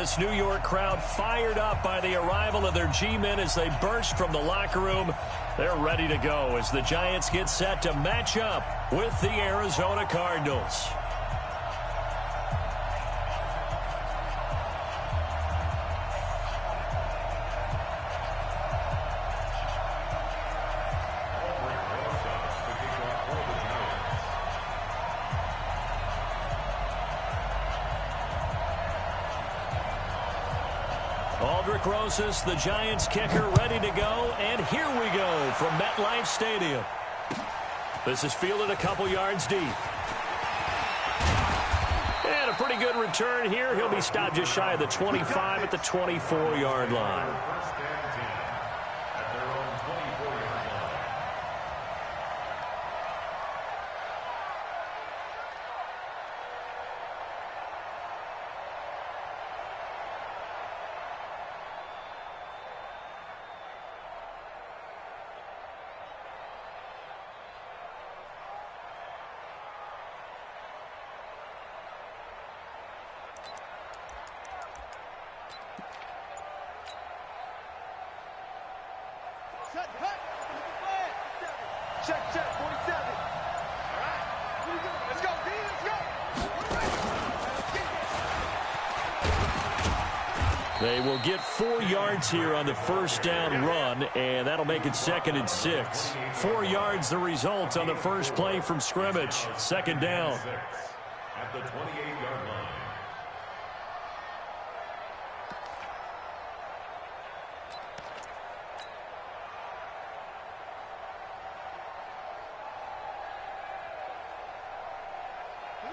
this New York crowd fired up by the arrival of their G-men as they burst from the locker room. They're ready to go as the Giants get set to match up with the Arizona Cardinals. Rosas, the Giants kicker, ready to go, and here we go from MetLife Stadium. This is fielded a couple yards deep. And a pretty good return here. He'll be stopped just shy of the 25 at the 24-yard line. Check, 47. All right, let's go, D, let's go. They will get 4 yards here on the first down run, and that'll make it 2nd and 6. 4 yards the result on the first play from scrimmage. 2nd down. At the 28-yard line.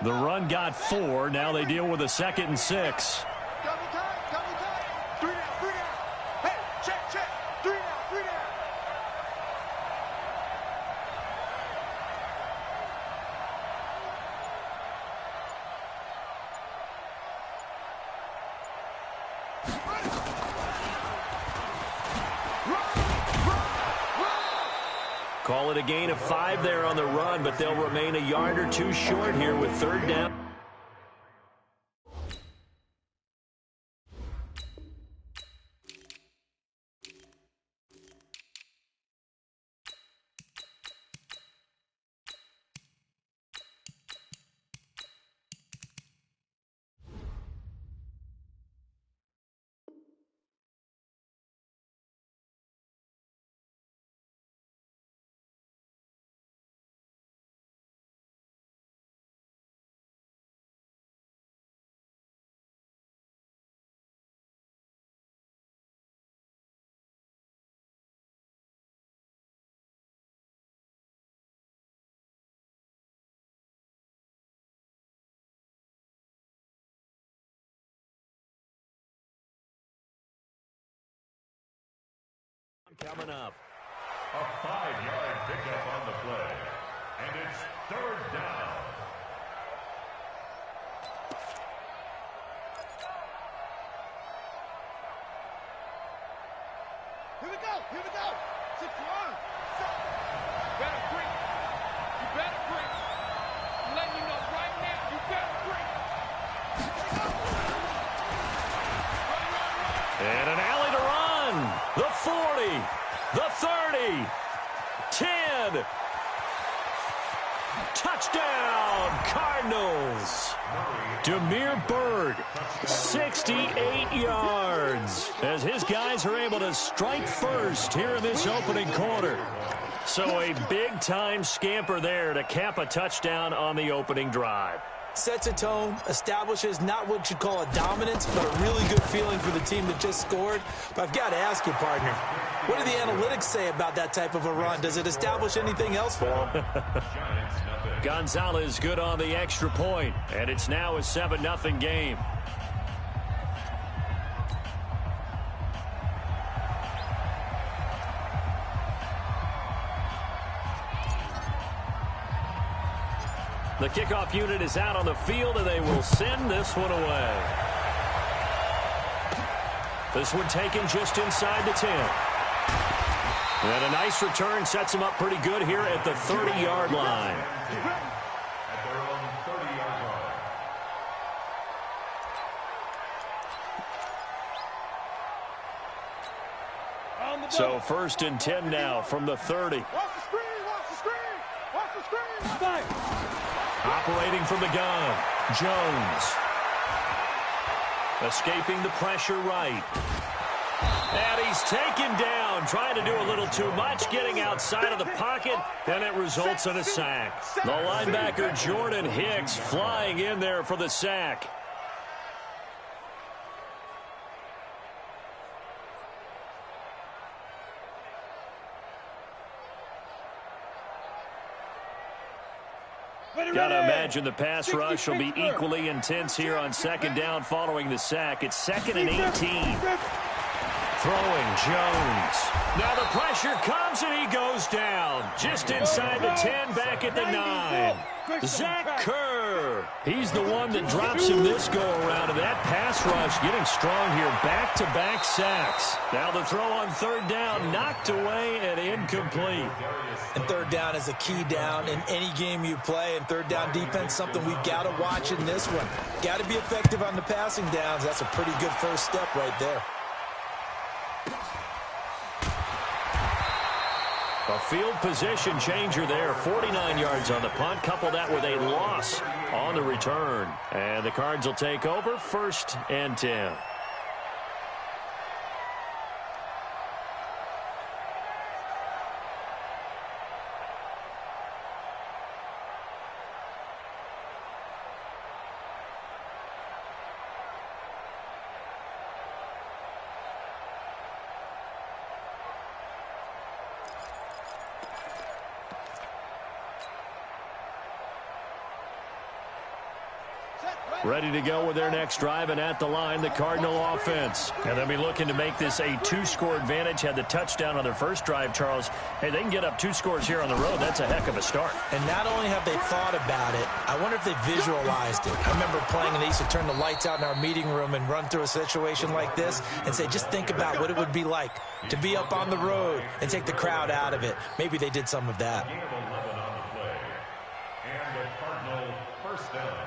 The run got 4. Now they deal with a 2nd and 6. Double time. 3 down. Hey, check. 3 down. Call it a gain of 5 there on the run, but they'll remain a yard or 2 short here with 3rd down. Coming up. A 5-yard pickup on the play. And it's 3rd down. Here we go. 6 1. Better break. You better break. I'm letting you know right now. You better break. And an alley to run. The 40. The 30. 10. Touchdown, Cardinals. Damiere Byrd, 68 yards, as his guys are able to strike first here in this opening quarter. So a big-time scamper there to cap a touchdown on the opening drive. Sets a tone, establishes not what you'd call a dominance, but a really good feeling for the team that just scored. But I've got to ask you, partner, what do the analytics say about that type of a run? Does it establish anything else for them? Gonzalez good on the extra point, and it's now a 7-0 game. The kickoff unit is out on the field, and they will send this one away. This one taken just inside the 10. And a nice return sets him up pretty good here at the 30-yard line. At their own 30-yard line. So 1st and 10 now from the 30. Operating from the gun, Jones. Escaping the pressure right. And he's taken down, trying to do a little too much, getting outside of the pocket, and it results in a sack. The linebacker, Jordan Hicks, flying in there for the sack. Got to imagine the pass rush will be equally intense here on 2nd down following the sack. It's 2nd and 18. Throwing Jones. Now the pressure comes and he goes down. Just inside the 10, back at the 9. Zach Kerr. He's the one that drops him this go-around. And that pass rush getting strong here. Back-to-back sacks. Now the throw on 3rd down, knocked away and incomplete. And 3rd down is a key down in any game you play. And 3rd down defense, something we've got to watch in this one. Got to be effective on the passing downs. That's a pretty good first step right there. A field position changer there. 49 yards on the punt. Couple that with a loss on the return. And the Cards will take over 1st and 10. Ready to go with their next drive, and at the line, the Cardinal offense. And they'll be looking to make this a 2-score advantage. Had the touchdown on their first drive, Charles. Hey, they can get up 2 scores here on the road. That's a heck of a start. And not only have they thought about it, I wonder if they visualized it. I remember playing, and they used to turn the lights out in our meeting room and run through a situation like this and say, just think about what it would be like to be up on the road and take the crowd out of it. Maybe they did some of that. Gain of 11 on the play. And the Cardinal 1st down.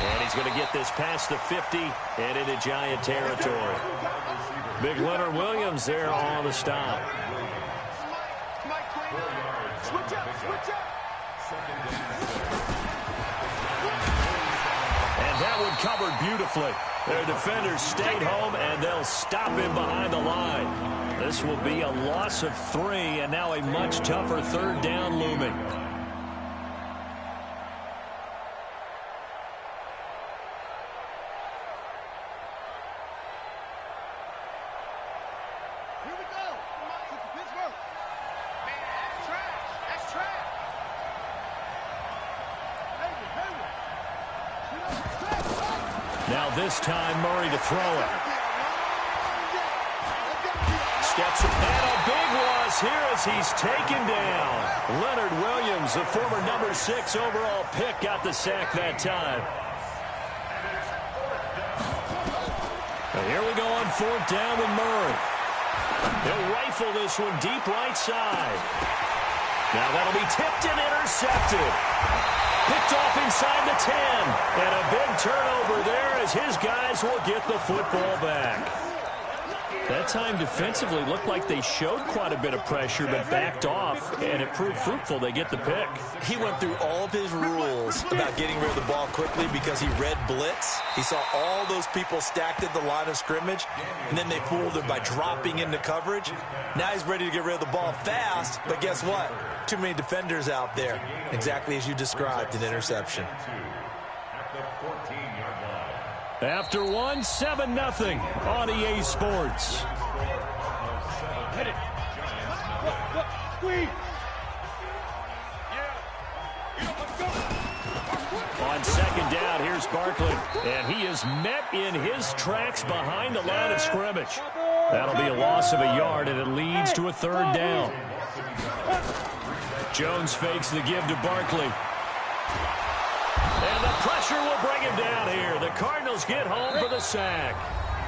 And he's going to get this past the 50 and into Giant territory. Big Leonard Williams there on the stop. And that one covered beautifully. Their defenders stayed home, and they'll stop him behind the line. This will be a loss of 3, and now a much tougher 3rd down looming. Now this time, Murray to throw it. Steps and a big loss here as he's taken down. Leonard Williams, the former number 6 overall pick, got the sack that time. And here we go on 4th down with Murray. He'll rifle this one deep right side. Now that'll be tipped and intercepted. Picked off inside the 10. And a big turnover there as his guys will get the football back. That time defensively looked like they showed quite a bit of pressure but backed off, and it proved fruitful. They get the pick. He went through all of his rules about getting rid of the ball quickly because he read blitz. He saw all those people stacked at the line of scrimmage, and then they fooled him by dropping into coverage. Now he's ready to get rid of the ball fast, but guess what? Too many defenders out there. Exactly as you described, an interception. After 1, 7-0 on EA Sports. Hit it. Squeeze. Yeah. Let's go. On second down, here's Barkley. And he is met in his tracks behind the line of scrimmage. That'll be a loss of a yard, and it leads to a third down. Jones fakes the give to Barkley. And the pressure will bring him down here. The Cardinals get home for the sack.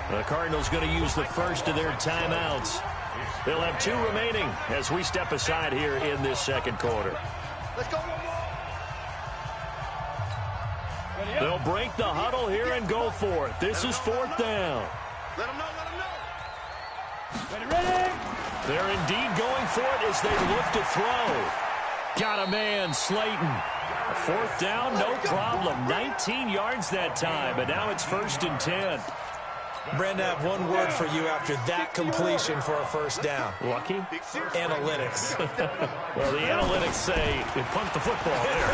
The Cardinals going to use the first of their timeouts. They'll have 2 remaining as we step aside here in this second quarter. Let's go. They'll break the huddle here and go for it. This is 4th down. Let them know. Ready. They're indeed going for it as they look to throw. Got a man, Slayton. 4th down, no problem. 19 yards that time, but now it's 1st and 10. Brandon, I have one word for you after that completion for a first down. Lucky? Analytics. Well, the analytics say you punt the football there.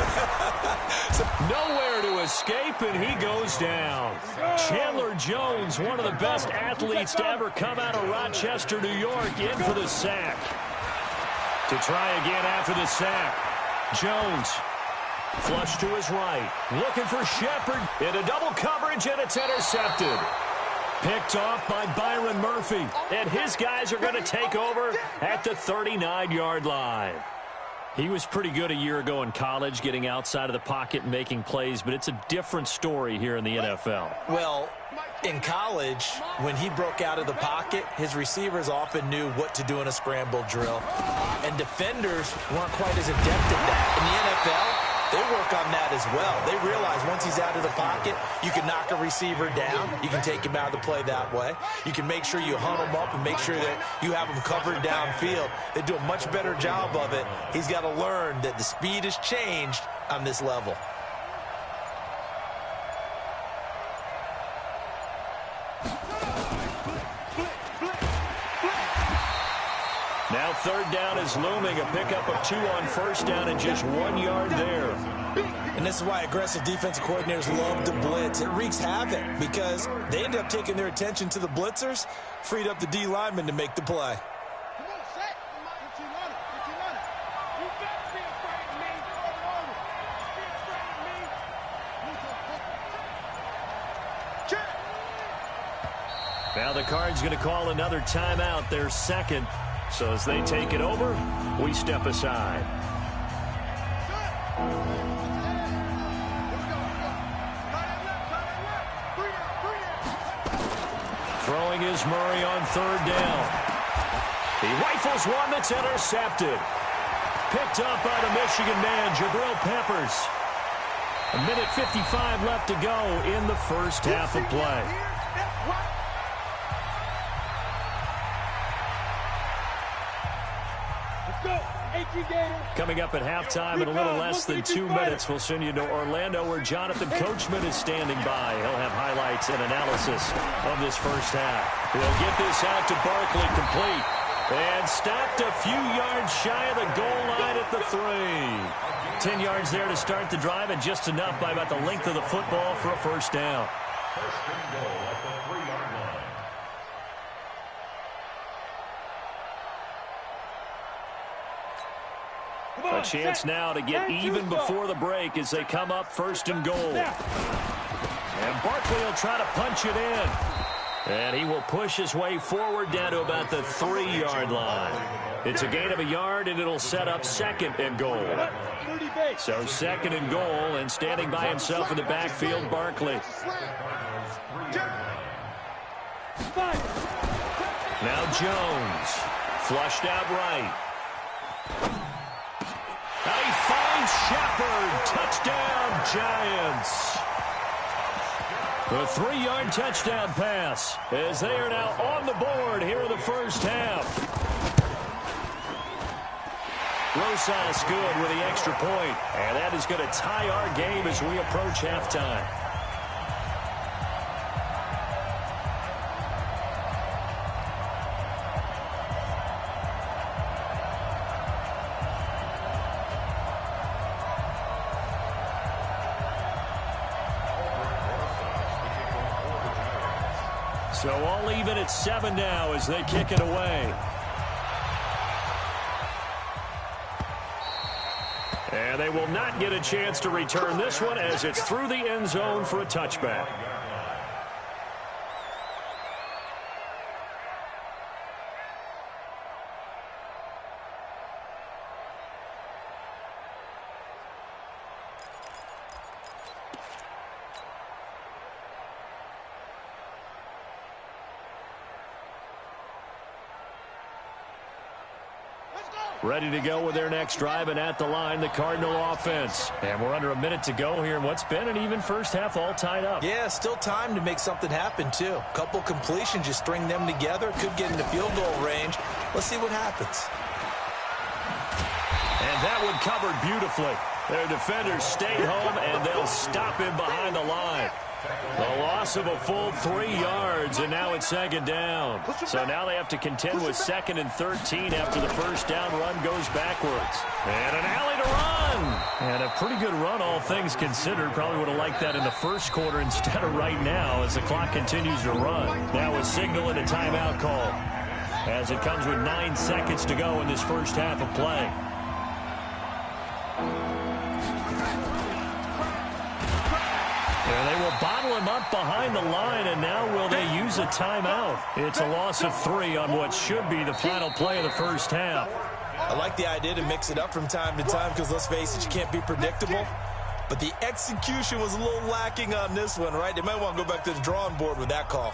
Nowhere to escape, and he goes down. Chandler Jones, one of the best athletes to ever come out of Rochester, New York, in for the sack. To try again after the sack. Jones. Flush to his right. Looking for Shepard. Into double coverage, and it's intercepted. Picked off by Byron Murphy. And his guys are going to take over at the 39-yard line. He was pretty good a year ago in college, getting outside of the pocket and making plays, but it's a different story here in the NFL. Well, in college, when he broke out of the pocket, his receivers often knew what to do in a scramble drill. And defenders weren't quite as adept at that. In the NFL, they work on that as well. They realize once he's out of the pocket, you can knock a receiver down. You can take him out of the play that way. You can make sure you hunt him up and make sure that you have him covered downfield. They do a much better job of it. He's got to learn that the speed has changed on this level. Now 3rd down is looming. A pickup of 2 on 1st down and just 1 yard there. And this is why aggressive defensive coordinators love to blitz. It wreaks havoc because they end up taking their attention to the blitzers, freed up the D lineman to make the play. Now the Cards going to call another timeout, their second. So as they take it over, we step aside. Throwing is Murray on 3rd down. He rifles one that's intercepted. Picked up by the Michigan man, Jabril Peppers. 1:55 left to go in the first half of play. Coming up at halftime in a little less than 2 minutes, we'll send you to Orlando where Jonathan Coachman is standing by. He'll have highlights and analysis of this first half. He'll get this out to Barkley complete. And stopped a few yards shy of the goal line at the 3. 10 yards there to start the drive and just enough by about the length of the football for a first down. First and goal at the 3-yard line. A chance now to get even before the break as they come up 1st and goal. And Barkley will try to punch it in. And he will push his way forward down to about the 3-yard line. It's a gain of a yard, and it'll set up 2nd and goal. So 2nd and goal, and standing by himself in the backfield, Barkley. Now Jones. Flushed out right. And he finds Shepard. Touchdown, Giants. The 3-yard touchdown pass as they are now on the board here in the first half. Rosas good with the extra point, and that is going to tie our game as we approach halftime. So all even at 7 now as they kick it away. And they will not get a chance to return this one as it's through the end zone for a touchback. Ready to go with their next drive, and at the line, the Cardinal offense. And we're under a minute to go here in what's been an even first half, all tied up. Yeah, still time to make something happen, too. A couple completions, just string them together. Could get into field goal range. Let's see what happens. And that one covered beautifully. Their defenders stayed home, and they'll stop him behind the line. A loss of a full 3 yards, and now it's second down. So now they have to contend with 2nd and 13 after the first down run goes backwards. And an alley to run. And a pretty good run, all things considered. Probably would have liked that in the first quarter instead of right now as the clock continues to run. Now a signal and a timeout call as it comes with 9 seconds to go in this first half of play. And they will bottle him up behind the line, and now will they use a timeout? It's a loss of 3 on what should be the final play of the first half. I like the idea to mix it up from time to time because, let's face it, you can't be predictable. But the execution was a little lacking on this one, right? They might want to go back to the drawing board with that call.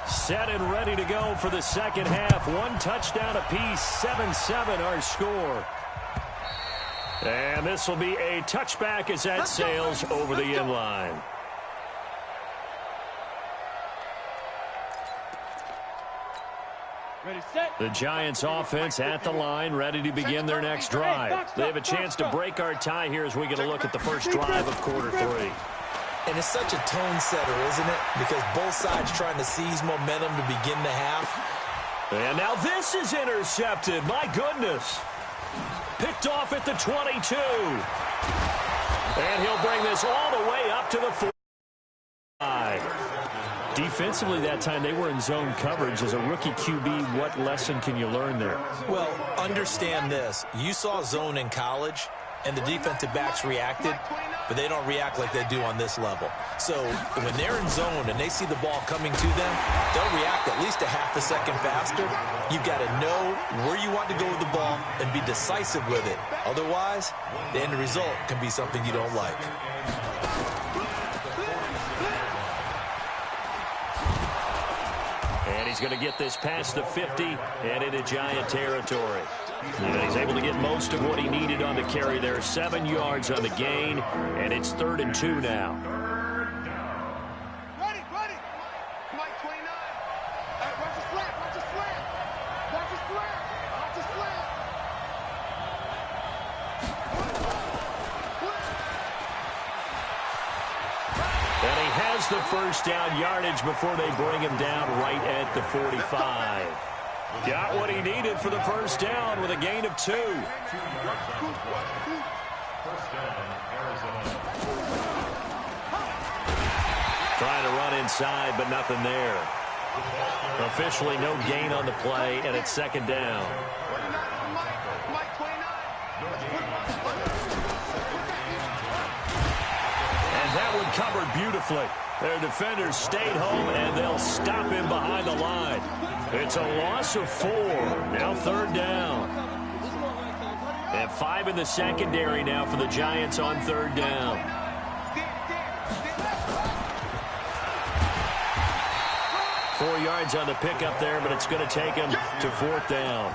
Set and ready to go for the second half. 1 touchdown apiece, 7-7 our score. And this will be a touchback as that sails over the end line. The Giants offense at the line, ready to begin their next drive. They have a chance to break our tie here as we get a look at the first drive of quarter 3. And it's such a tone setter, isn't it? Because both sides trying to seize momentum to begin the half. And now this is intercepted. My goodness. Picked off at the 22. And he'll bring this all the way up to the 45. Defensively that time, they were in zone coverage. As a rookie QB, what lesson can you learn there? Well, understand this. You saw zone in college, and the defensive backs reacted, but they don't react like they do on this level. So when they're in zone and they see the ball coming to them, they'll react at least a half a second faster. You've got to know where you want to go with the ball and be decisive with it. Otherwise, the end result can be something you don't like. And he's going to get this past the 50 and into Giant territory. And he's able to get most of what he needed on the carry there. 7 yards on the gain, and it's 3rd and 2 now. Ready. Mike 29. Watch the slant. Watch the slant. Watch the slant. Watch the slant. And he has the first down yardage before they bring him down right at the 45. Got what he needed for the first down with a gain of 2. First down, Arizona. Trying to run inside, but nothing there. Officially no gain on the play, and it's 2nd down. Mike 29. And that one covered beautifully. Their defenders stayed home, and they'll stop him behind the line. It's a loss of 4. Now 3rd down. And 5 in the secondary now for the Giants on 3rd down. Four yards on the pickup there, but it's going to take him to 4th down.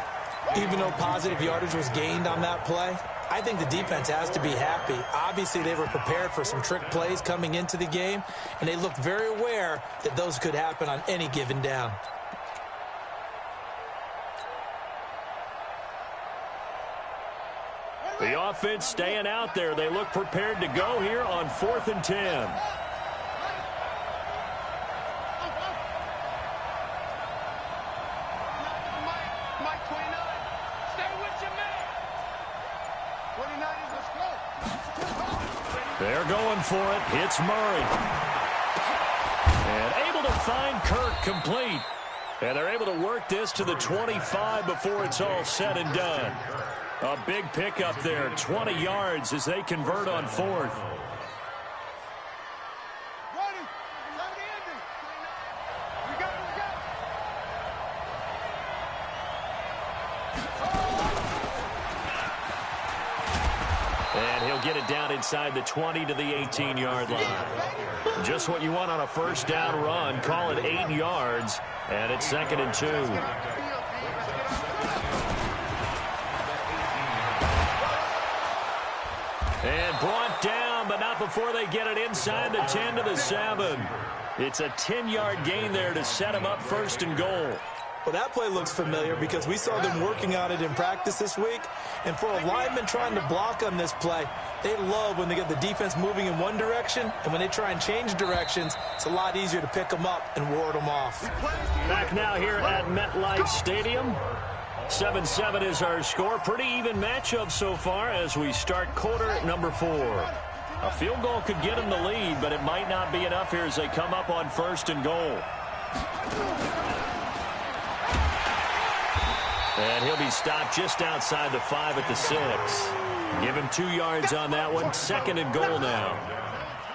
Even though positive yardage was gained on that play, I think the defense has to be happy. Obviously, they were prepared for some trick plays coming into the game, and they looked very aware that those could happen on any given down. The offense staying out there. They look prepared to go here on 4th and 10. Mike 29. Stay with your man. 29. They're going for it. It's Murray. And able to find Kirk complete. And they're able to work this to the 25 before it's all said and done. A big pickup there, 20 yards as they convert on fourth. And he'll get it down inside the 20 to the 18-yard line. Just what you want on a first down run. Call it 8 yards, and it's 2nd and 2. And brought down, but not before they get it inside the 10 to the 7. It's a 10-yard gain there to set them up 1st and goal. Well, that play looks familiar because we saw them working on it in practice this week. And for a lineman trying to block on this play, they love when they get the defense moving in one direction. And when they try and change directions, it's a lot easier to pick them up and ward them off. Back now here at MetLife Stadium. 7-7 is our score. Pretty even matchup so far as we start quarter number 4. A field goal could get them the lead, but it might not be enough here as they come up on 1st and goal. And he'll be stopped just outside the 5 at the 6. Give him 2 yards on that one. 2nd and goal now.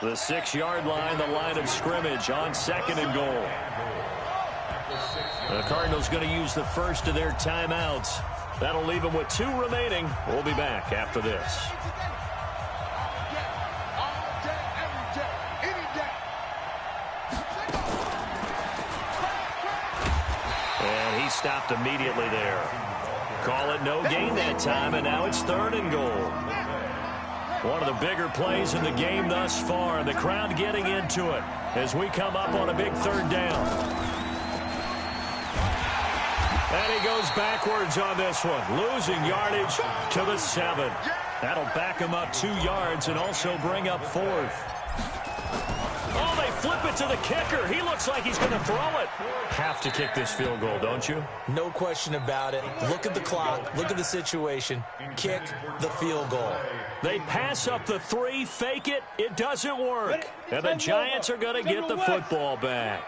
The 6-yard line, the line of scrimmage on 2nd and goal. The Cardinals going to use the first of their timeouts. That'll leave them with 2 remaining. We'll be back after this. And he stopped immediately there. Call it no gain that time, and now it's 3rd and goal. One of the bigger plays in the game thus far, and the crowd getting into it as we come up on a big 3rd down. And he goes backwards on this one, losing yardage to the 7. That'll back him up 2 yards and also bring up 4th. Oh, they flip it to the kicker. He looks like he's going to throw it. Have to kick this field goal, don't you? No question about it. Look at the clock. Look at the situation. Kick the field goal. They pass up the 3, fake it. It doesn't work. And the Giants are going to get the football back.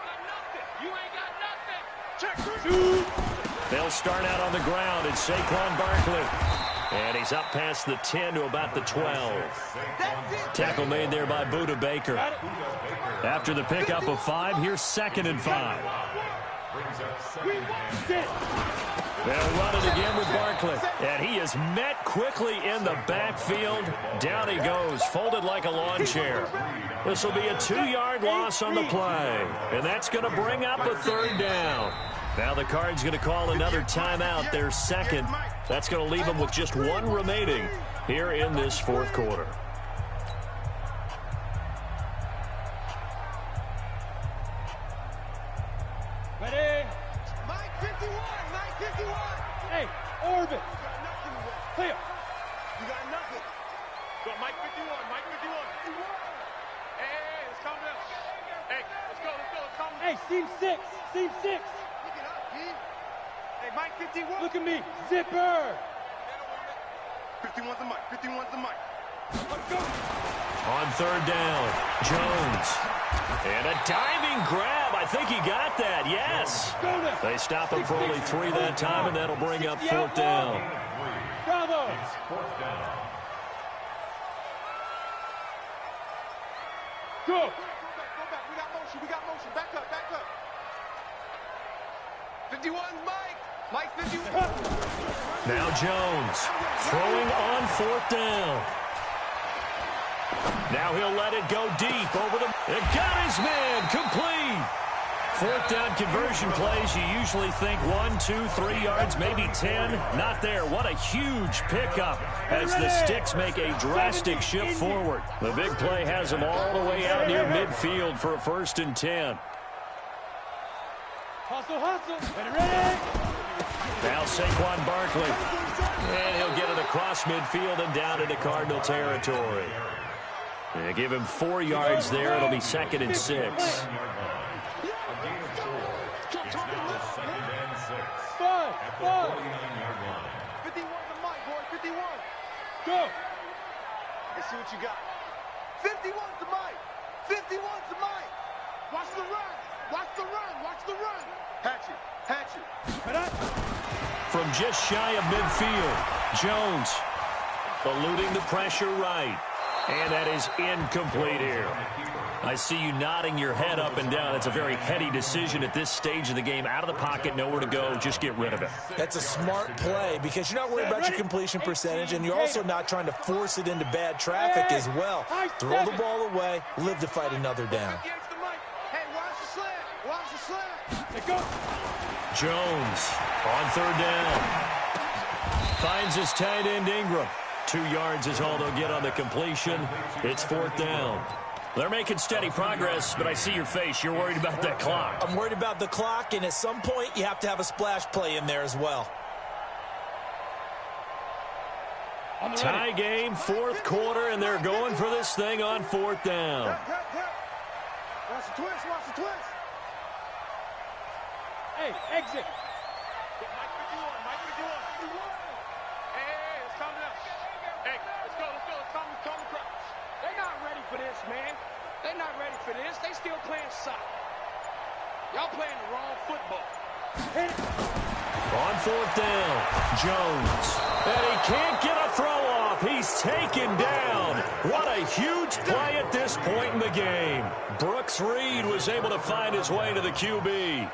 They'll start out on the ground. It's Saquon Barkley. And he's up past the 10 to about the 12. Tackle made there by Buda Baker. After the pickup of 5, here's 2nd and 5. They'll run it again with Barkley. And he is met quickly in the backfield. Down he goes, folded like a lawn chair. This will be a 2-yard loss on the play. And that's going to bring up a 3rd down. Now the Cards going to call another timeout, their 2nd. That's going to leave them with just 1 remaining here in this 4th quarter. Ready? Mike 51, Mike 51. Hey, orbit. Clear. You got nothing. Go, Mike 51, Mike 51. Hey, let's calm down. Hey, let's go, calm down. Hey, seam 6, seam 6. Hey, Mike 51. Look at me. Zipper. 51's the mic. 51's the mic. Let's go. On 3rd down, Jones. And a diving grab. I think he got that. Yes. They stop him for only 3 that time, and that'll bring up 4th down. Bravo. Go. Go back. We got motion. We got motion. Back up. Back up. 51, Mike. Mike 51. Now Jones throwing on 4th down. Now he'll let it go deep over the... It got his man complete. 4th down conversion plays, you usually think 1, 2, 3 yards, maybe 10. Not there. What a huge pickup as the Sticks make a drastic shift forward. The big play has them all the way out near midfield for a 1st and 10. Hustle, hustle. Ready. Now Saquon Barkley. And he'll get it across midfield and down into Cardinal territory. They give him 4 yards there. It'll be 2nd and 6. 51 the mic, boy. 51. Go. Let's see what you got. the run. Watch the run. Watch the run. Hatch it. Hatch it. From just shy of midfield, Jones eluding the pressure right. And that is incomplete here. I see you nodding your head up and down. That's a very heady decision at this stage of the game. Out of the pocket, nowhere to go. Just get rid of it. That's a smart play because you're not worried about your completion percentage, and you're also not trying to force it into bad traffic as well. Throw the ball away, live to fight another down. Hey, watch the slant. Watch the slant. Let's go. Jones on third down. Finds his tight end Ingram. 2 yards is all they'll get on the completion. It's fourth down. They're making steady progress, but I see your face. You're worried about that clock. I'm worried about the clock, and at some point, you have to have a splash play in there as well. Tie game, fourth quarter, and they're going for this thing on fourth down. Watch the twist. Watch the twist. Hey, exit. Mike 51. Mike 51. Hey, it's coming up. Hey, let's go. Let's calm the crowd. They're not ready for this, man. They're not ready for this. They still playing soccer. Y'all playing the wrong football. Hit it. On fourth down, Jones. And he can't get a throw off. He's taken down. What a huge play at this point in the game. Brooks Reed was able to find his way to the QB.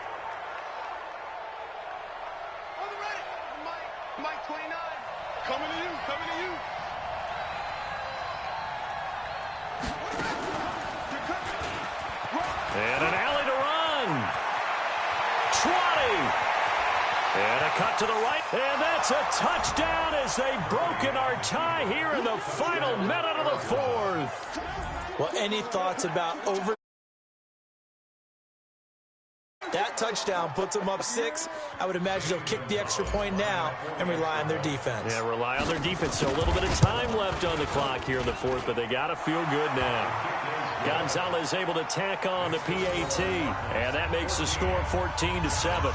Mike 29. Coming to you. Coming to you. And an alley to run. 20. And a cut to the right. And that's a touchdown as they've broken our tie here in the final minute of the fourth. Well, any thoughts about over? That touchdown puts them up 6. I would imagine they'll kick the extra point now and rely on their defense. Yeah, rely on their defense. So a little bit of time left on the clock here in the fourth, but they got to feel good now. Gonzalez able to tack on the PAT, and that makes the score 14-7.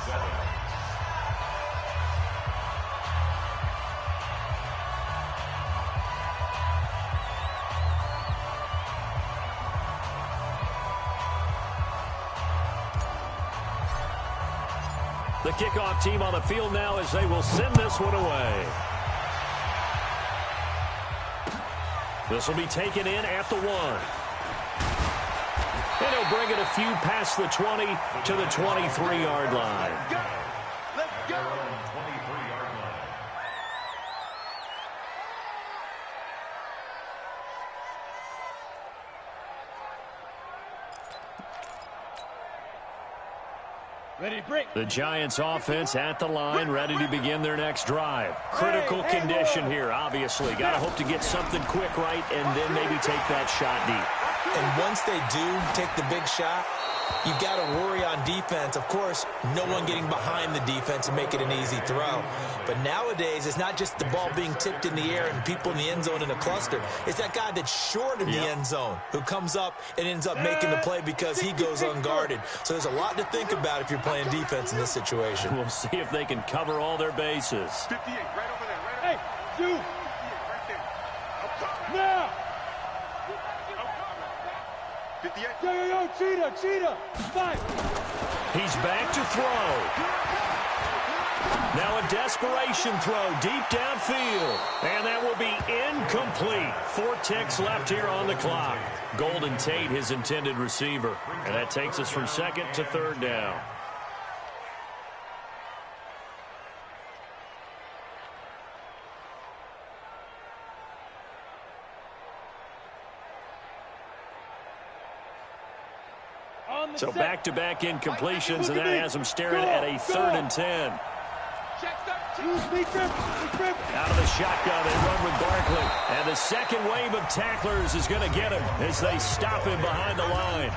The kickoff team on the field now as they will send this one away. This will be taken in at the 1. And he'll bring it a few past the 20 to the 23-yard line. Let's go. 23-yard line. Ready to break. The Giants offense at the line, ready to begin their next drive. Critical condition here, obviously. Got to hope to get something quick right and then maybe take that shot deep. And once they do take the big shot, you've got to worry on defense. Of course, no one getting behind the defense and make it an easy throw. But nowadays, it's not just the ball being tipped in the air and people in the end zone in a cluster. It's that guy that's short in the end zone who comes up and ends up making the play because he goes unguarded. So there's a lot to think about if you're playing defense in this situation. We'll see if they can cover all their bases. 58, right over there. Right Hey, you. right there. I'm coming. Now. I'm coming. 58. Yo, cheetah. Fight. He's back to throw. Now a desperation throw deep downfield. And that will be incomplete. 4 ticks left here on the clock. Golden Tate, his intended receiver. And that takes us from second to third down. So back-to-back incompletions, and that has them staring at a 3rd and 10. Out of the shotgun, they run with Barkley. And the second wave of tacklers is going to get him as they stop him behind the line.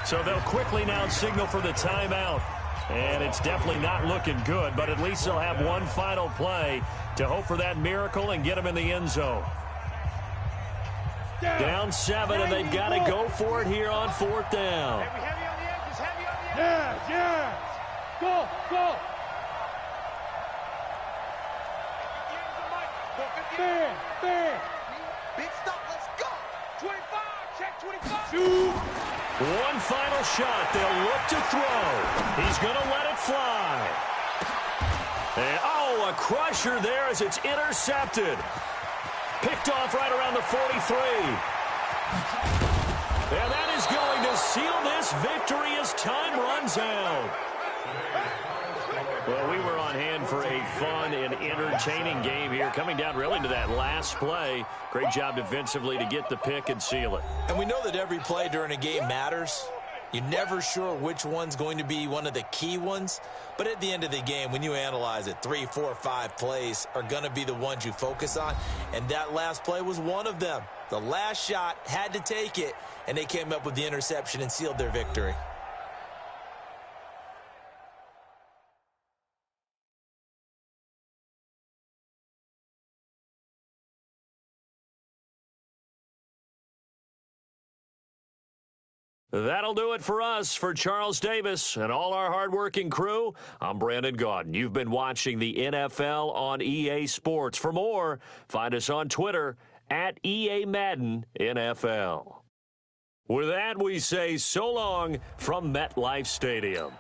So they'll quickly now signal for the timeout. And it's definitely not looking good, but at least they'll have one final play to hope for that miracle and get him in the end zone. Down 7, and they've got to go for it here on 4th down. Heavy on the edges. Heavy on the edges. Yeah. Go. Fair. Fair. Big stop. Let's go. 25. Check 25. One final shot. They'll look to throw. He's going to let it fly. And, oh, a crusher there as it's intercepted. Picked off right around the 43. And that is going to seal this victory as time runs out. Well, we were on hand for a fun and entertaining game here, coming down really to that last play. Great job defensively to get the pick and seal it. And we know that every play during a game matters. You're never sure which one's going to be one of the key ones. But at the end of the game, when you analyze it, 3, 4, 5 plays are going to be the ones you focus on. And that last play was one of them. The last shot had to take it, and they came up with the interception and sealed their victory. That'll do it for us. For Charles Davis and all our hardworking crew, I'm Brandon Gaudin. You've been watching the NFL on EA Sports. For more, find us on Twitter at EA Madden NFL. With that, we say so long from MetLife Stadium.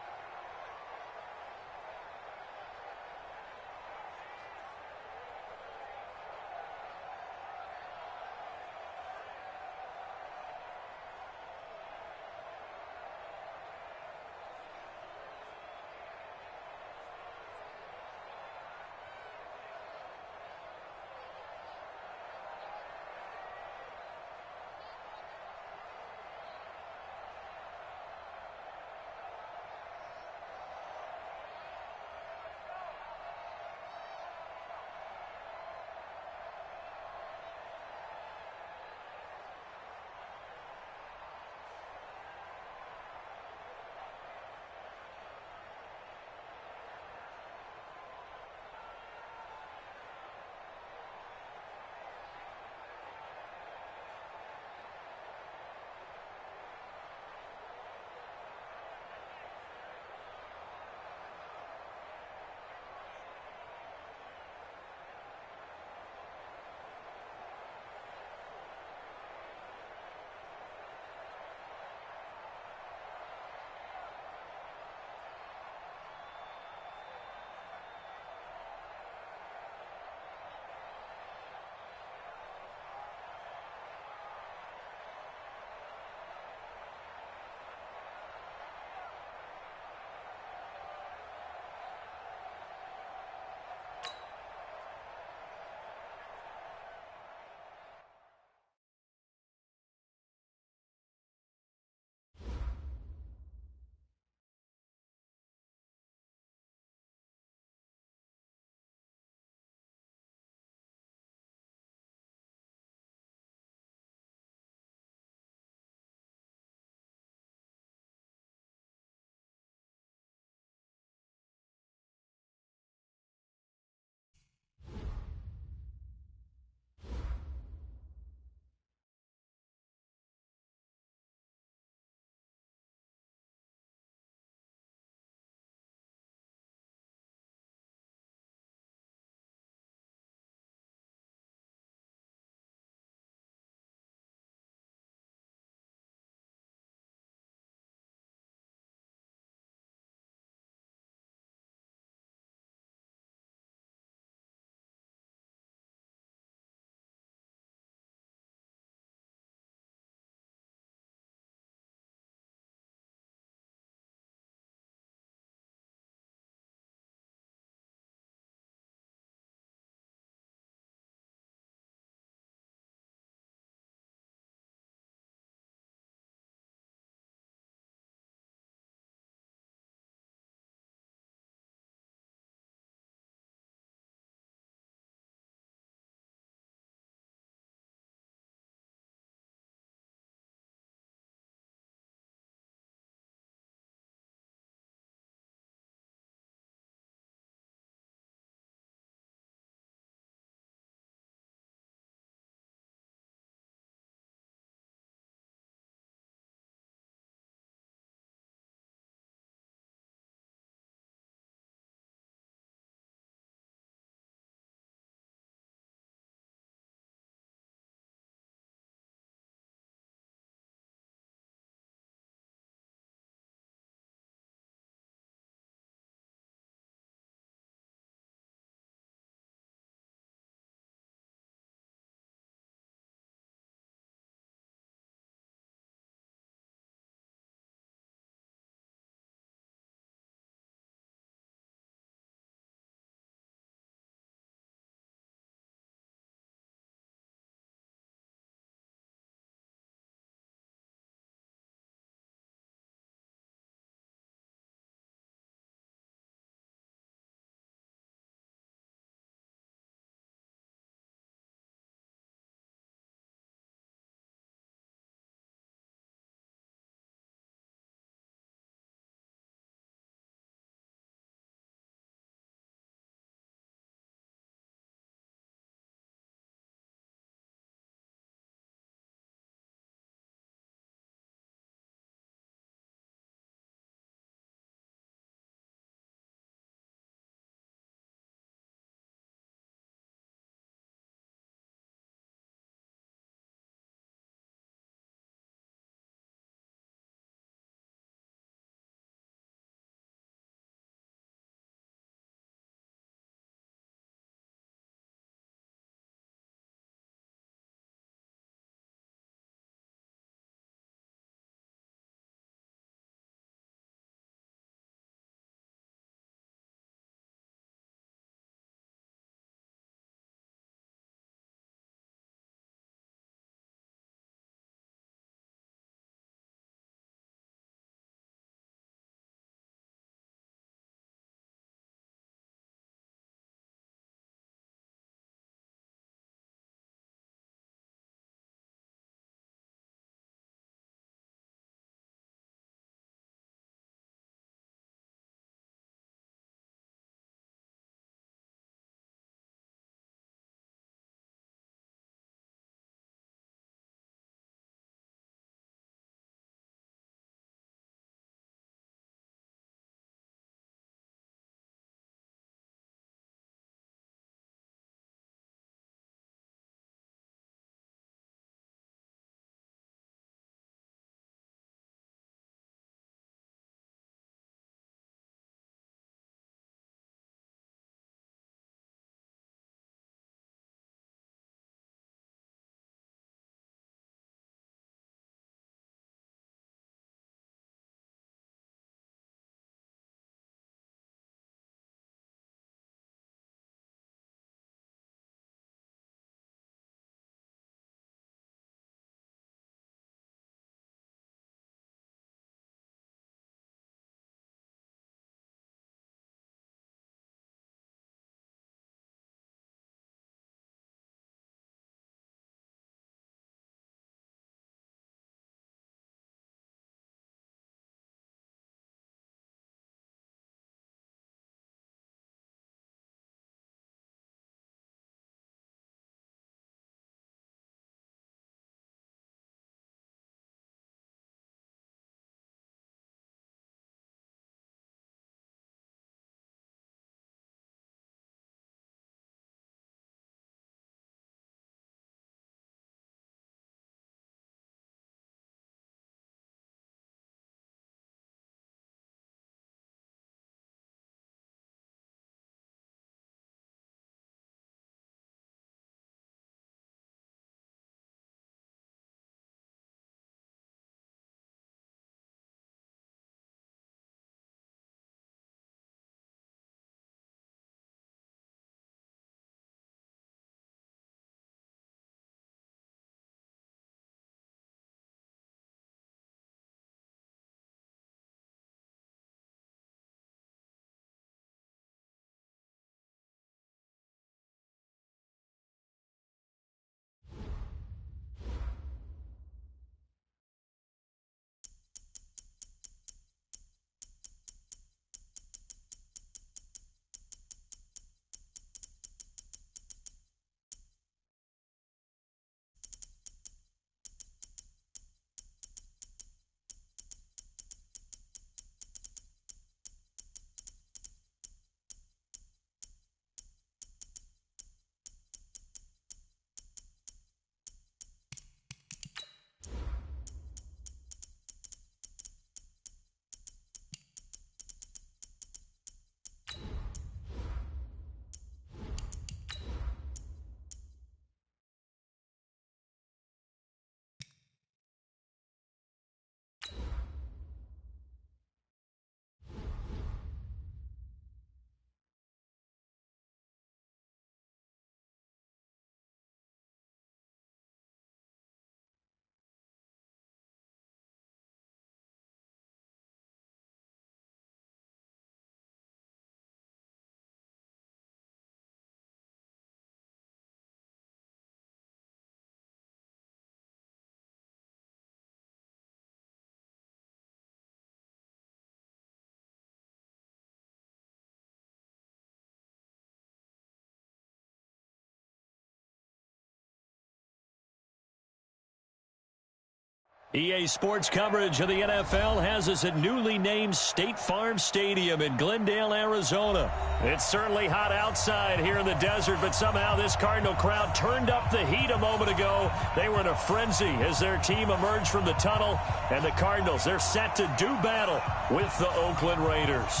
EA Sports coverage of the NFL has us at newly named State Farm Stadium in Glendale, Arizona. It's certainly hot outside here in the desert, but somehow this Cardinal crowd turned up the heat a moment ago. They were in a frenzy as their team emerged from the tunnel, and the Cardinals, they're set to do battle with the Oakland Raiders.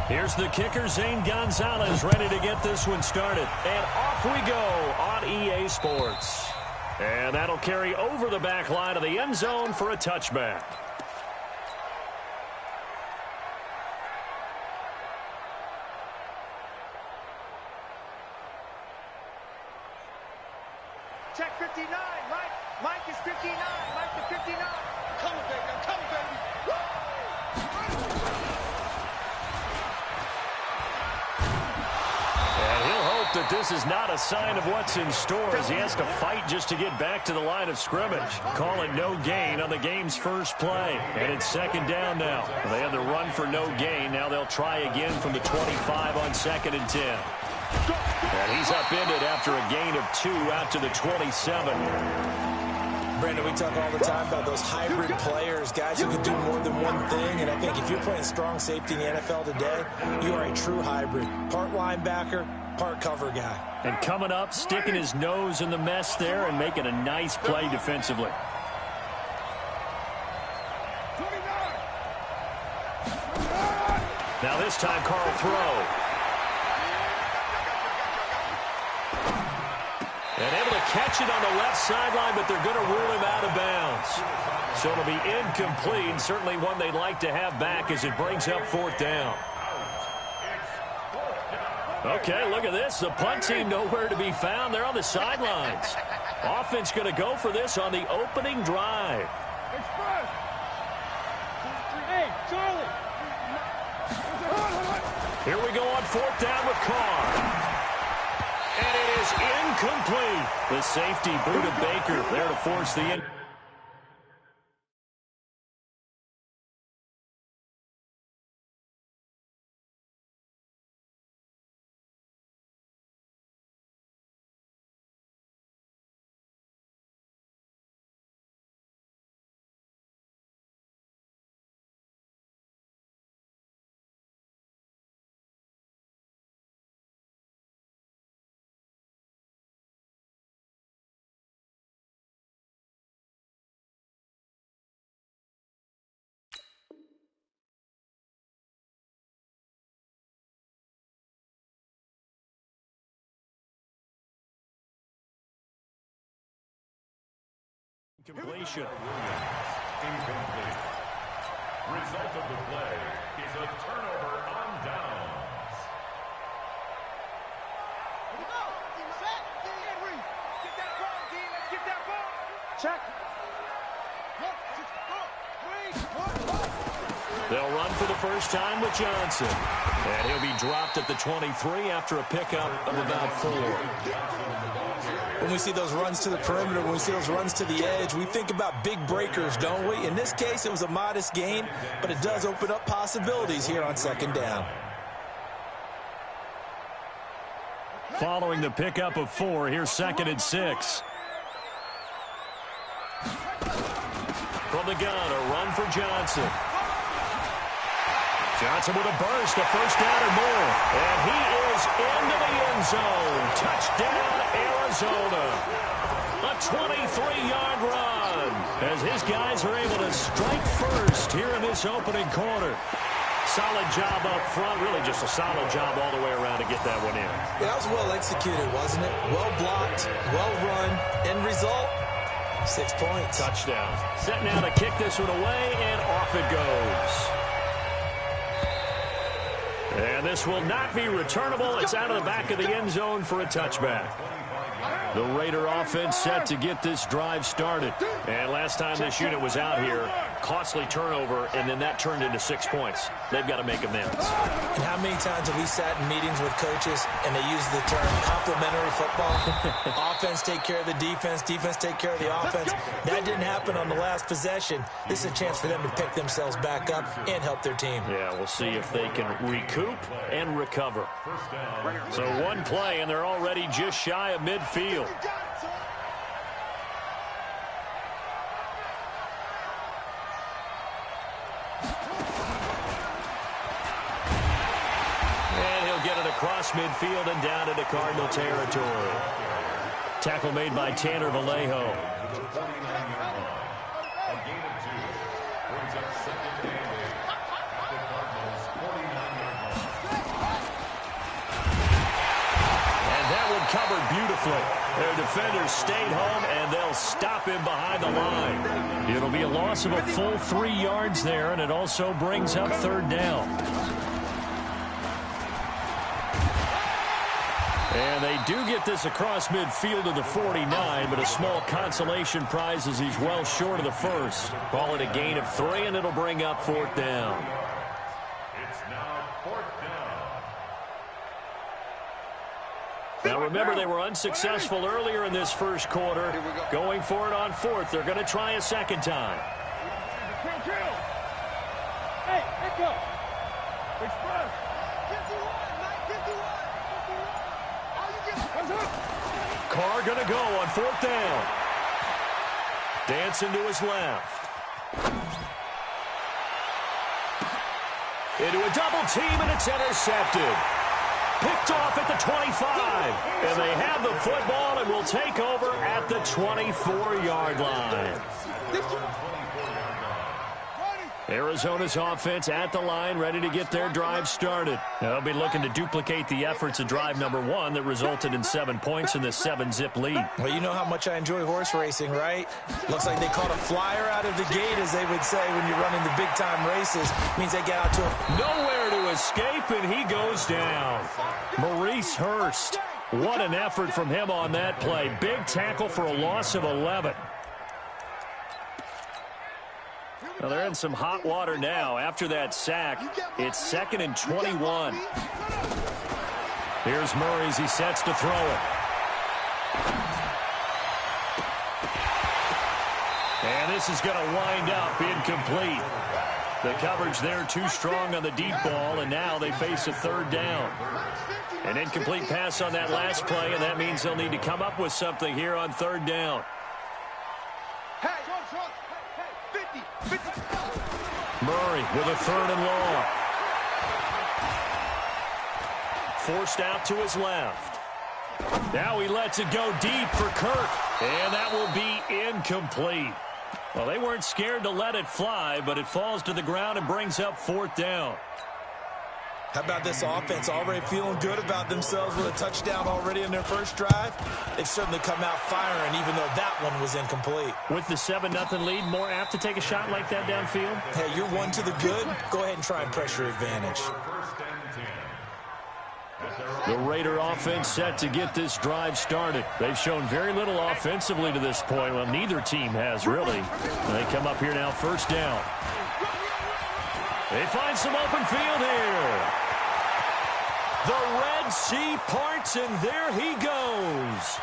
Here's the kicker, Zane Gonzalez, ready to get this one started. And off we go on EA Sports. And that'll carry over the back line of the end zone for a touchback. Check 59. Mike is 59. Mike to 59. Come on, baby. I'm coming, baby. Woo! That this is not a sign of what's in store as he has to fight just to get back to the line of scrimmage. Call it no gain on the game's first play. And it's second down now. They had the run for no gain. Now they'll try again from the 25 on 2nd and 10. And he's upended after a gain of 2 out to the 27. Brandon, we talk all the time about those hybrid players, guys who can do more than one thing. And I think if you're playing strong safety in the NFL today, you are a true hybrid. Part linebacker, part cover guy. And coming up, sticking his nose in the mess there and making a nice play defensively. Now this time, Carl throw. And able to catch it on the left sideline, but they're going to rule him out of bounds. So it'll be incomplete, certainly one they'd like to have back as it brings up 4th down. Okay, look at this. The punt team nowhere to be found. They're on the sidelines. Offense going to go for this on the opening drive. Hey, Charlie. Here we go on 4th down with Carr. And it is incomplete. The safety boot of Baker there to force the completion. Incomplete. Result of the play is a turnover on downs. Get that ball, D. Let's get that ball. Check. They'll run for the first time with Johnson. And he'll be dropped at the 23 after a pickup of about 4. When we see those runs to the perimeter, when we see those runs to the edge, we think about big breakers, don't we? In this case, it was a modest gain, but it does open up possibilities here on 2nd down. Following the pickup of 4, here's 2nd and 6. From the gun, a run for Johnson. Johnson with a burst, a first down or more. And he is into the end zone. Touchdown, Arizona. A 23-yard run as his guys are able to strike first here in this opening quarter. Solid job up front, really just a solid job all the way around to get that one in. Yeah, that was well executed, wasn't it? Well blocked, well run. End result, 6 points. Touchdown. Set now to kick this one away, and off it goes. And this will not be returnable. It's out of the back of the end zone for a touchback. The Raider offense set to get this drive started. And last time this unit was out here, costly turnover, and then that turned into 6 points. They've got to make amends. And how many times have we sat in meetings with coaches and they use the term complementary football? Offense take care of the defense, defense take care of the offense. That didn't happen on the last possession. This is a chance for them to pick themselves back up and help their team. Yeah, we'll see if they can recoup and recover. So one play, and they're already just shy of midfield. And he'll get it across midfield and down into Cardinal territory. Tackle made by Tanner Vallejo. Covered beautifully. Their defenders stayed home, and they'll stop him behind the line. It'll be a loss of a full 3 yards there, and it also brings up third down. And they do get this across midfield to the 49, but a small consolation prize as he's well short of the first. Call it a gain of 3, and it'll bring up fourth down. Now, remember, they were unsuccessful earlier in this first quarter. Going for it on fourth. They're going to try a second time. Hey, let go. Express. 51. Carr going to go on fourth down. Dancing to his left. Into a double team, and it's intercepted. Picked off at the 25, and they have the football and will take over at the 24-yard line. Arizona's offense at the line, ready to get their drive started. They'll be looking to duplicate the efforts of drive number 1 that resulted in 7 points in the 7-zip lead. Well, you know how much I enjoy horse racing, right? Looks like they caught a flyer out of the gate, as they would say when you're running the big-time races. Means they get out to a... Nowhere to escape, and he goes down. Maurice Hurst. What an effort from him on that play. Big tackle for a loss of 11. Well, they're in some hot water now. After that sack, it's 2nd and 21. Here's Murray as he sets to throw it. And this is going to wind up incomplete. The coverage there too strong on the deep ball, and now they face a third down. An incomplete pass on that last play, and that means they'll need to come up with something here on third down. Murray with a third and long. Forced out to his left. Now he lets it go deep for Kirk, and that will be incomplete. Well, they weren't scared to let it fly, but it falls to the ground and brings up fourth down. How about this offense already feeling good about themselves with a touchdown already in their first drive? They've certainly come out firing, even though that one was incomplete. With the 7-0 lead, more apt to take a shot like that downfield? Hey, you're one to the good. Go ahead and try and pressure advantage. The Raider offense set to get this drive started. They've shown very little offensively to this point. Well, neither team has, really. And they come up here now, first down. They find some open field here. The Red Sea parts, and there he goes.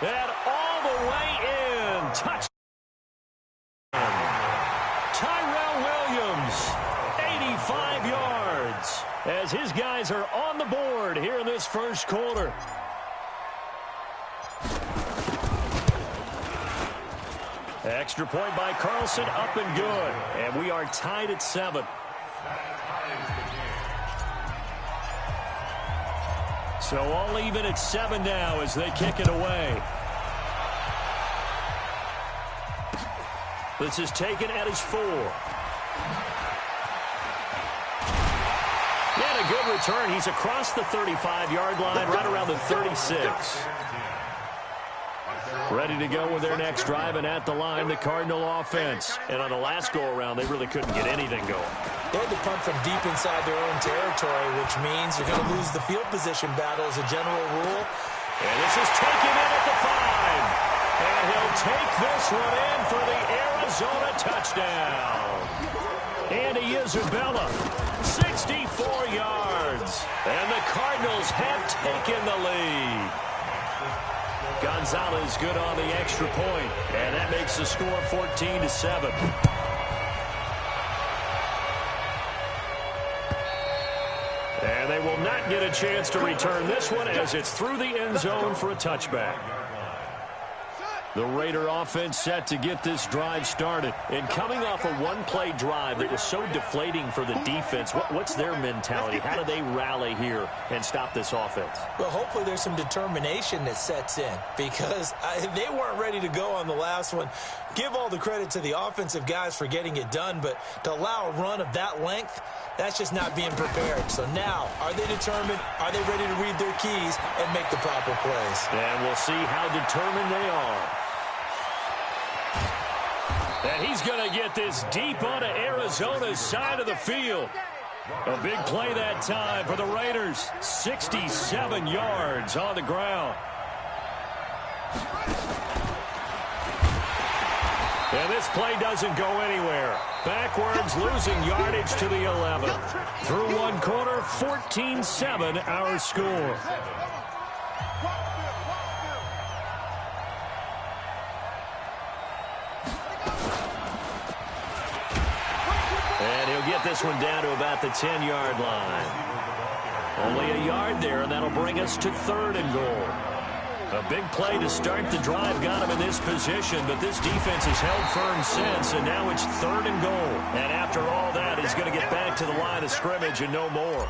And all the way in. Touchdown. Tyrell Williams, 85 yards, as his guys are on the board here in this first quarter. Extra point by Carlson, up and good. And we are tied at 7. So all even at 7 now as they kick it away. This is taken at his 4. And a good return. He's across the 35-yard line, right around the 36. Ready to go with their next drive, and at the line, the Cardinal offense. And on the last go-around, they really couldn't get anything going. They had to punt from deep inside their own territory, which means you're going to lose the field position battle as a general rule. And this is taken in at the 5. And he'll take this one in for the Arizona touchdown. Andy Isabella, 64 yards. And the Cardinals have taken the lead. Gonzalez good on the extra point, and that makes the score 14-7. And they will not get a chance to return this one as it's through the end zone for a touchback. The Raider offense set to get this drive started. And coming off a one-play drive that was so deflating for the defense, what's their mentality? How do they rally here and stop this offense? Well, hopefully there's some determination that sets in because they weren't ready to go on the last one. Give all the credit to the offensive guys for getting it done, but to allow a run of that length, that's just not being prepared. So now, are they determined? Are they ready to read their keys and make the proper plays? And we'll see how determined they are. And he's going to get this deep onto Arizona's side of the field. A big play that time for the Raiders. 67 yards on the ground. And this play doesn't go anywhere. Backwards, losing yardage to the 11. Through one quarter, 14-7 our score. And he'll get this one down to about the 10-yard line. Only a yard there, and that'll bring us to 3rd and goal. A big play to start the drive got him in this position, but this defense has held firm since, and now it's 3rd and goal. And after all that, he's going to get back to the line of scrimmage and no more.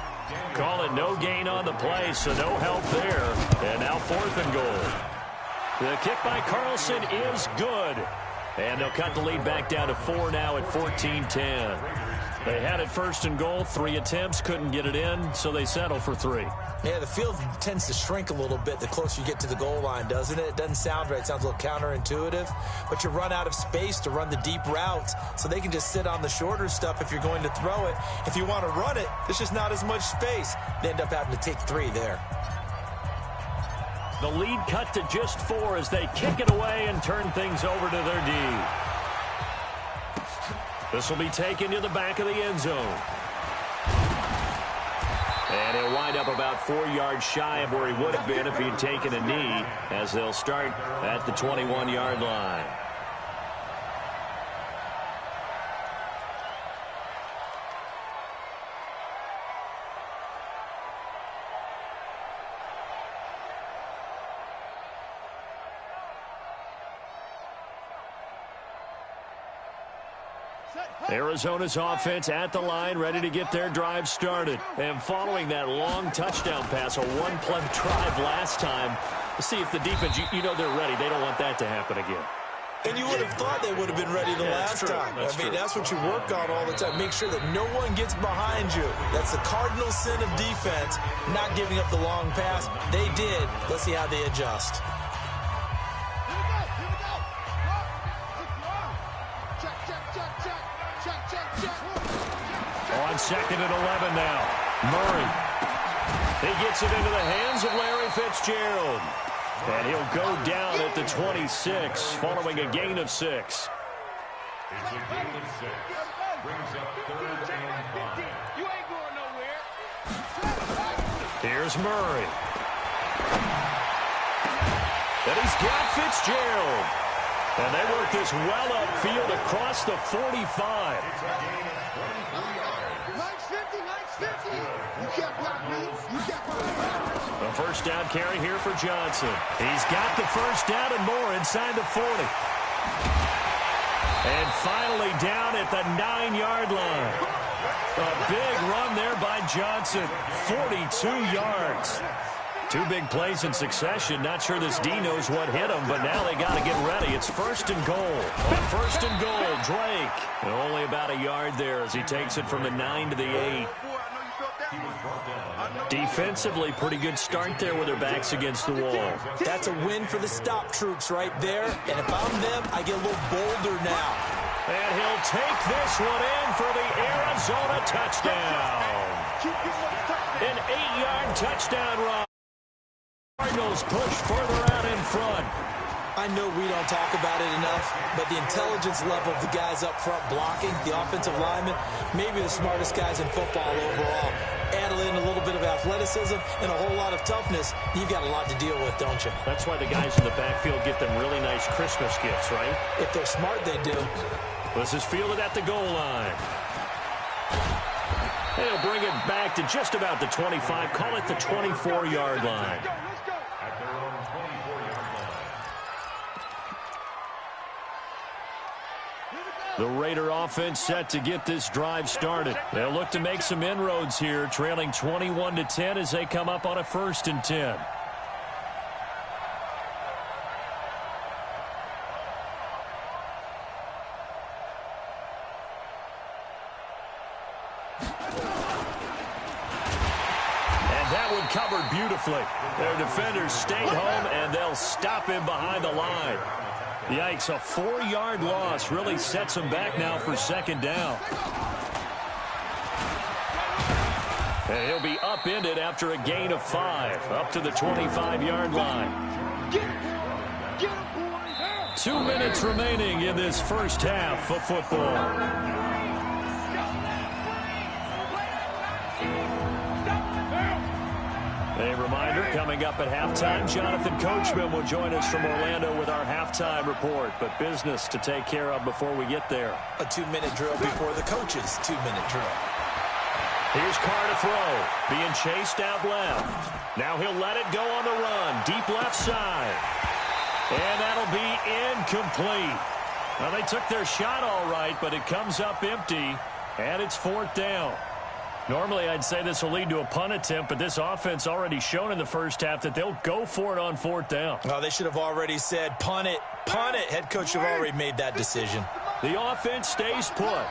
Call it no gain on the play, so no help there. And now 4th and goal. The kick by Carlson is good. And they'll cut the lead back down to 4 now at 14-10. They had it 1st and goal, 3 attempts, couldn't get it in, so they settle for 3. Yeah, the field tends to shrink a little bit the closer you get to the goal line, doesn't it? It doesn't sound right. It sounds a little counterintuitive. But you run out of space to run the deep routes, so they can just sit on the shorter stuff if you're going to throw it. If you want to run it, there's just not as much space. They end up having to take 3 there. The lead cut to just 4 as they kick it away and turn things over to their D. This will be taken to the back of the end zone. And he'll wind up about 4 yards shy of where he would have been if he'd taken a knee, as they'll start at the 21-yard line. Arizona's offense at the line, ready to get their drive started. And following that long touchdown pass, a one-play drive last time, to see if the defense, you know they're ready. They don't want that to happen again. And you would have thought they would have been ready the last time. That's what you work on all the time. Make sure that no one gets behind you. That's the cardinal sin of defense, not giving up the long pass. They did. Let's see how they adjust. On 2nd and 11 now. Murray. He gets it into the hands of Larry Fitzgerald. And he'll go down at the 26 following a gain of 6. It's a gain of 6. Brings up 3rd and 5. You ain't going nowhere. Here's Murray. And he's got Fitzgerald. And they work this well upfield across the 45. A first down carry here for Johnson. He's got the first down and more inside the 40. And finally down at the 9-yard line. A big run there by Johnson. 42 yards. 2 big plays in succession. Not sure this D knows what hit him, but now they got to get ready. It's 1st and goal. On 1st and goal, Drake. And only about a yard there as he takes it from the 9 to the 8. Defensively, pretty good start there with their backs against the wall. That's a win for the stop troops right there. And if I'm them, I get a little bolder now. And he'll take this one in for the Arizona touchdown. An 8-yard touchdown run. Cardinals push further out in front. I know we don't talk about it enough, but the intelligence level of the guys up front blocking, the offensive linemen, maybe the smartest guys in football overall. Add in a little bit of athleticism and a whole lot of toughness, you've got a lot to deal with, don't you? That's why the guys in the backfield get them really nice Christmas gifts, right? If they're smart, they do. This is fielded at the goal line. And he'll bring it back to just about the 25. Call it the 24-yard line. At their own 24-yard line. The Raider offense set to get this drive started. They'll look to make some inroads here, trailing 21-10 as they come up on a 1st and 10. Covered beautifully. Their defenders stayed home, and they'll stop him behind the line. Yikes, a 4-yard loss really sets him back now for 2nd down. And he'll be upended after a gain of 5, up to the 25-yard line. 2 minutes remaining in this first half of football. A reminder, coming up at halftime, Jonathan Coachman will join us from Orlando with our halftime report. But business to take care of before we get there. A 2-minute drill before the coach's 2-minute drill. Here's Carr to throw. Being chased out left. Now he'll let it go on the run. Deep left side. And that'll be incomplete. Well, they took their shot all right, but it comes up empty. And it's 4th down. Normally, I'd say this will lead to a punt attempt, but this offense already shown in the first half that they'll go for it on 4th down. Oh, they should have already said, punt it, punt it. Head coach should have already made that decision. The offense stays put.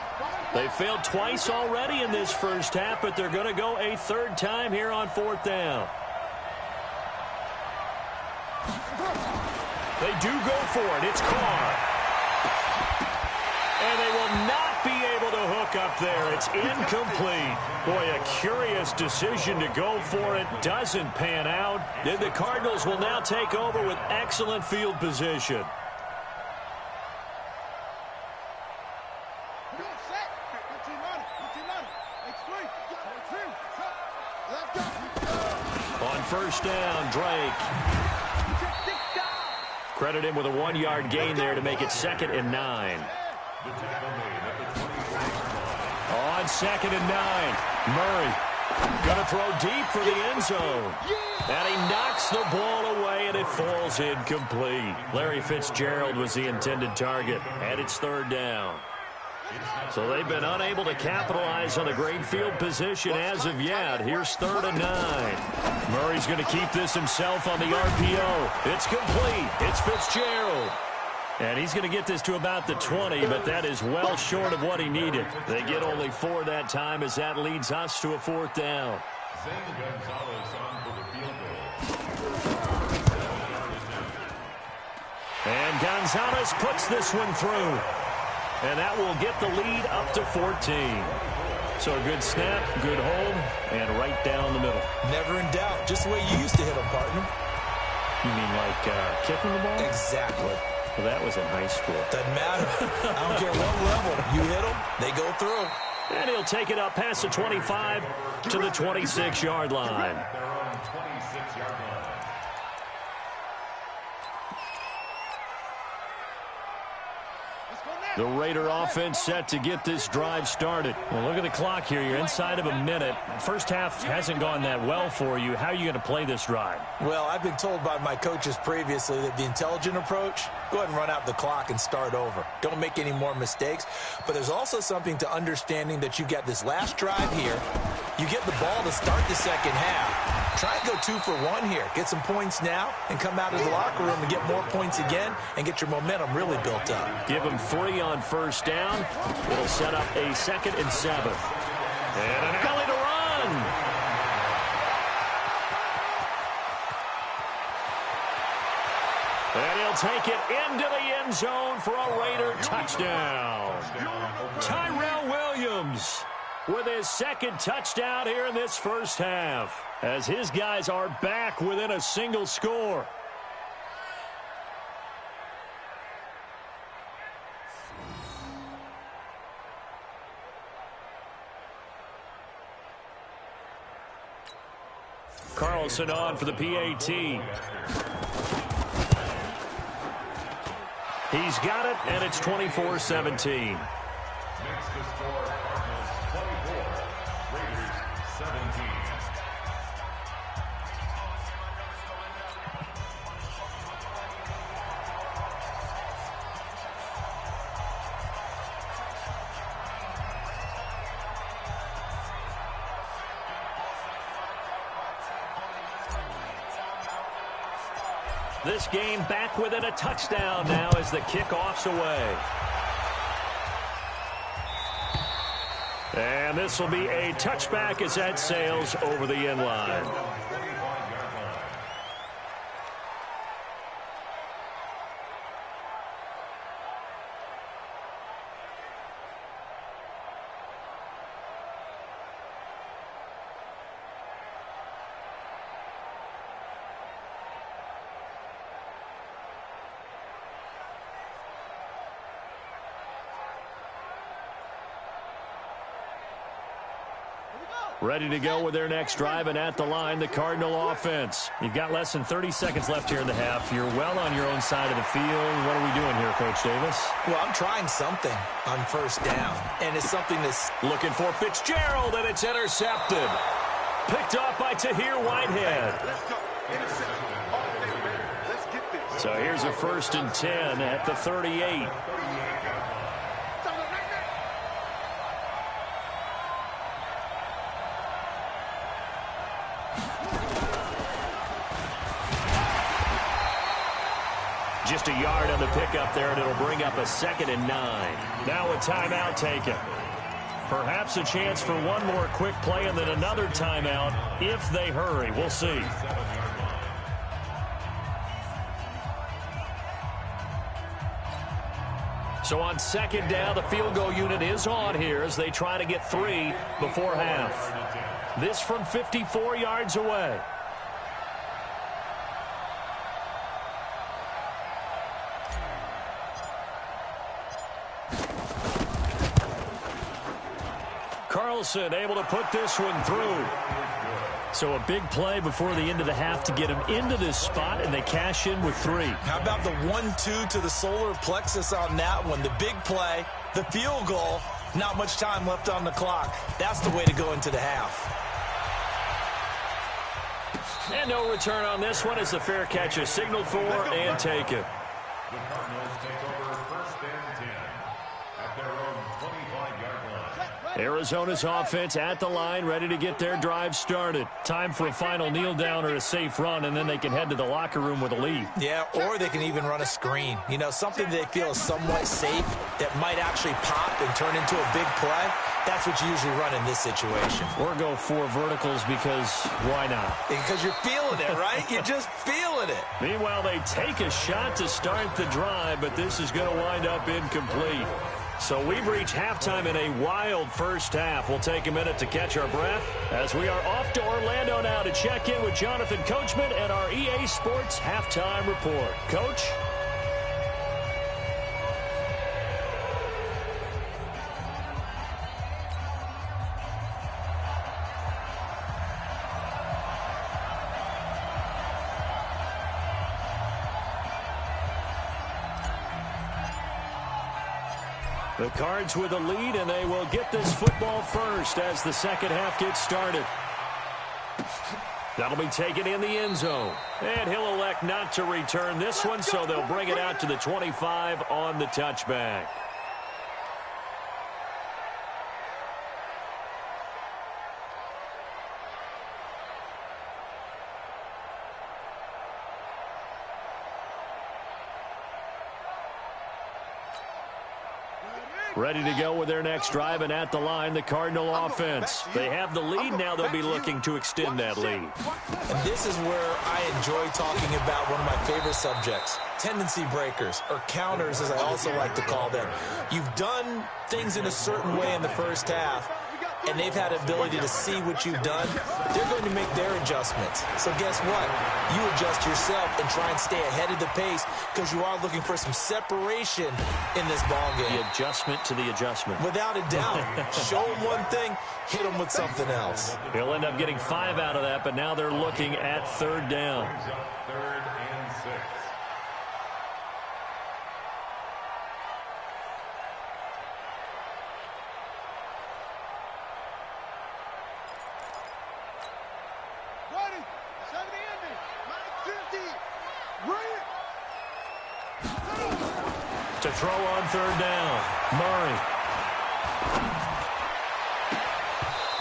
They failed twice already in this first half, but they're going to go a 3rd time here on 4th down. They do go for it. It's Carr. And they will not be able to hook up there. It's incomplete. Boy, a curious decision to go for it. Doesn't pan out. Then the Cardinals will now take over with excellent field position. On 1st down, Drake. Credit him with a 1-yard gain there to make it 2nd and 9. On 2nd and 9, Murray going to throw deep for the end zone. And he knocks the ball away, and it falls incomplete. Larry Fitzgerald was the intended target, and it's 3rd down. So they've been unable to capitalize on a great field position as of yet. Here's 3rd and 9. Murray's going to keep this himself on the RPO. It's complete. It's Fitzgerald. And he's going to get this to about the 20, but that is well short of what he needed. They get only 4 that time as that leads us to a 4th down. Zane Gonzalez on for the field goal. And Gonzalez puts this one through. And that will get the lead up to 14. So a good snap, good hold, and right down the middle. Never in doubt. Just the way you used to hit them, partner. You mean like kicking the ball? Exactly. Well, that was in high school. Doesn't matter. I don't care what level. You hit them, they go through. And he'll take it up past the 25 to the 26-yard line. Their own 26-yard line. The Raider offense set to get this drive started. Well, look at the clock here. You're inside of a minute. First half hasn't gone that well for you. How are you going to play this drive? Well, I've been told by my coaches previously that the intelligent approach, go ahead and run out the clock and start over. Don't make any more mistakes. But there's also something to understanding that you got this last drive here. You get the ball to start the second half. Try and go 2 for 1 here. Get some points now and come out of the locker room and get more points again and get your momentum really built up. Give them 3 on 1st down. It'll set up a 2nd and 7. And an alley to run. And he'll take it into the end zone for a Raider touchdown. Tyrell Williams with his 2nd touchdown here in this first half, as his guys are back within a single score. Carlson on for the PAT. He's got it, and it's 24-17. Makes the score Cardinals 24, Raiders 17. This game back within a touchdown now as the kickoff's away. And this will be a touchback as that sails over the end line. Ready to go with their next drive, and at the line, the Cardinal offense. You've got less than 30 seconds left here in the half. You're well on your own side of the field. What are we doing here, Coach Davis? Well, I'm trying something on first down, and it's something that's... Looking for Fitzgerald, and it's intercepted. Picked off by Tahir Whitehead. Let's go. Intercept. All day, man. Let's get this. So here's a 1st and 10 at the 38. Just a yard on the pickup there, and it'll bring up a 2nd and 9. Now a timeout taken. Perhaps a chance for one more quick play and then another timeout if they hurry. We'll see. So on 2nd down, the field goal unit is on here as they try to get 3 before half. This from 54 yards away. Carlson able to put this one through. So a big play before the end of the half to get him into this spot, and they cash in with 3. How about the 1-2 to the solar plexus on that one? The big play, the field goal, not much time left on the clock. That's the way to go into the half. And no return on this one as the fair catch is signaled for and taken. The Cardinals take over 1st and 10 at their own 25-yard line. Arizona's offense at the line, ready to get their drive started. Time for a final kneel down or a safe run, and then they can head to the locker room with a lead. Yeah, or they can even run a screen. You know, something they feel is somewhat safe that might actually pop and turn into a big play. That's what you usually run in this situation. Or go 4 verticals because why not? Because you're feeling it, right? You're just feeling it. Meanwhile, they take a shot to start the drive, but this is going to wind up incomplete. So we've reached halftime in a wild first half. We'll take a minute to catch our breath as we are off to Orlando now to check in with Jonathan Coachman and our EA Sports Halftime Report. Coach? The Cards with a lead, and they will get this football first as the second half gets started. That'll be taken in the end zone. And he'll elect not to return this one, so they'll bring it out to the 25 on the touchback. Ready to go with their next drive, and at the line, the Cardinal offense. They have the lead. Now they'll be looking to extend that lead. And this is where I enjoy talking about one of my favorite subjects, tendency breakers, or counters, as I also like to call them. You've done things in a certain way in the first half. and they've had the ability to see what you've done, they're going to make their adjustments. So guess what? You adjust yourself and try and stay ahead of the pace because you are looking for some separation in this ball game. The adjustment to the adjustment. Without a doubt. Show them one thing, hit them with something else. He'll end up getting 5 out of that, but now they're looking at 3rd down. Third and 6. To throw on 3rd down, Murray.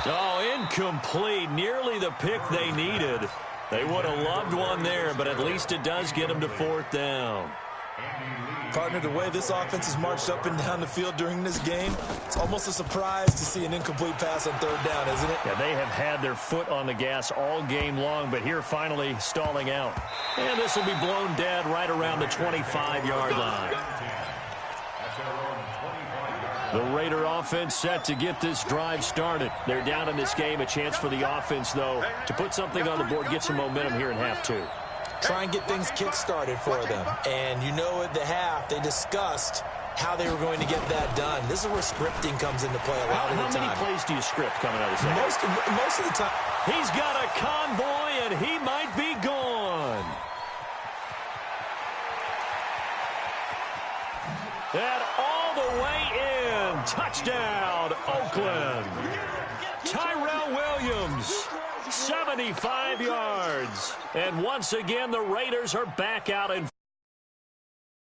Oh, incomplete. Nearly the pick they needed. They would have loved one there, but at least it does get them to 4th down. Partner, the way this offense has marched up and down the field during this game, it's almost a surprise to see an incomplete pass on 3rd down, isn't it? Yeah, they have had their foot on the gas all game long, but here finally stalling out. And this will be blown dead right around the 25-yard line. The Raider offense set to get this drive started. They're down in this game. A chance for the offense, though, to put something on the board, get some momentum here in half 2. Try and get things kick-started for them. And you know at the half, they discussed how they were going to get that done. This is where scripting comes into play a lot of the time. How many plays do you script coming out of this? Most of the time. He's got a convoy, and he might be gone. And all the way in. Touchdown, Oakland. Tyrell Williams, 75 yards. And once again, the Raiders are back out in